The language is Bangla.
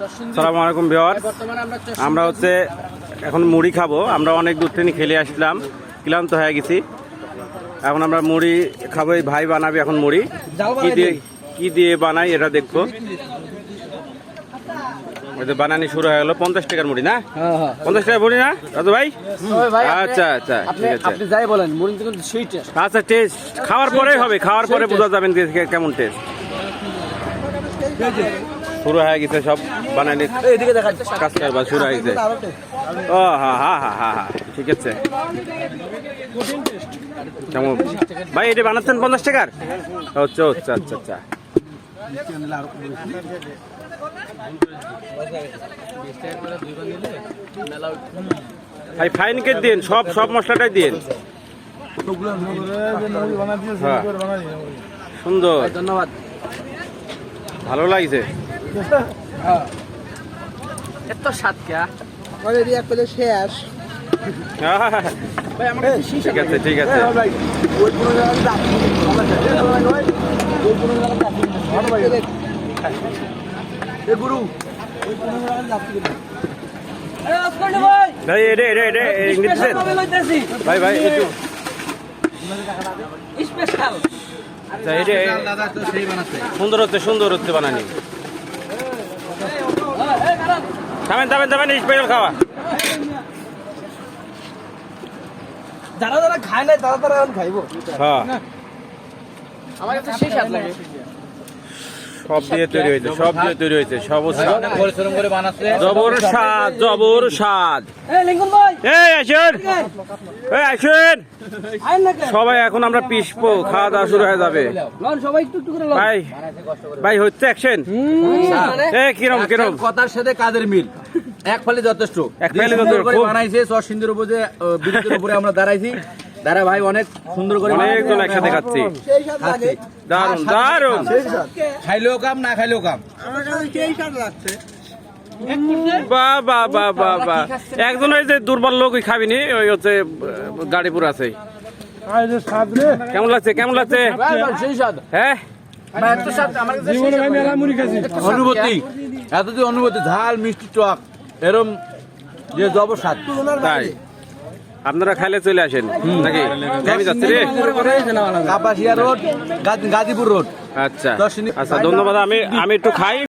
আসসালামু আলাইকুম ভিউয়ার্স, আমরা হচ্ছে এখন মুড়ি খাবো। আমরা অনেক দূর থেকে খেলে আসলাম, ক্লান্ত হয়ে গেছি। এখন আমরা মুড়ি খাবো। এই ভাই বানাবে এখন মুড়ি। কি দিয়ে বানাই এটা দেখবো। বানানি শুরু হয়ে গেল। 50 টাকার মুড়ি না? 50 টাকার মুড়ি না রাজু ভাই? আচ্ছা আচ্ছা, ঠিক আছে। আপনি যাই বলেন, মুড়ি কিন্তু সুইট। আচ্ছা, টেস্ট খাওয়ার পরেই হবে, খাওয়ার পরে বোঝা যাবেন কেমন টেস্ট। শুরু হয়ে গেছে সব বানানি কাজ কারবার শুরু হয়ে গেছে। ও হা, ঠিক আছে। কেমন ভাই এটা বানাচ্ছেন 50 টাকার? আচ্ছা আচ্ছা আচ্ছা আচ্ছা। ভাই ফাইন কেট দিন, সব মশলাটাই দিন। সুন্দর, ধন্যবাদ, ভালো লাগছে। এত স্বাদ কে শেষ। ঠিক আছে ঠিক আছে। ভাই ভাই একটু সুন্দর হচ্ছে বানানি। থামেন স্পেশাল খাওয়া। যারা খায় নাই তারা খাইবো। হ্যাঁ, আমার কাছে সেই স্বাদ লাগে। সব দিয়ে তৈরি হয়েছে, পরিশ্রম করে বানাচ্ছে। জবর স্বাদ। আসুন সবাই, এখন আমরা পিসবো, খাওয়া দাওয়া শুরু হয়ে যাবে। ভাই হচ্ছে অ্যাকশন। কিরম কথার সাথে কাজের মিল এক ফালে যথেষ্ট। বানাইছে সিন্ধুর উপরে, বিদ্যুতের উপরে আমরা দাঁড়াইছি। দাঁড়া ভাই, অনেক সুন্দর করে অনেকজন একসাথে খাচ্ছি। দারুন। খাইলেও কাম, না খাইলেও কাম। বাহ, একজন ওই যে দুর্বল লোক খাবিনি, ওই হচ্ছে গাড়িপুর আছে। কেমন লাগছে? হ্যাঁ, অনুভূতি ঝাল মিষ্টি টক এরম যে জবর স্বাদ। তাই আপনারা খাইলে চলে আসেন নাকি? আমি যাচ্ছি রে, কাপাসিয়া রোড, গাজীপুর রোড। আচ্ছা, ধন্যবাদ। আমি একটু খাই।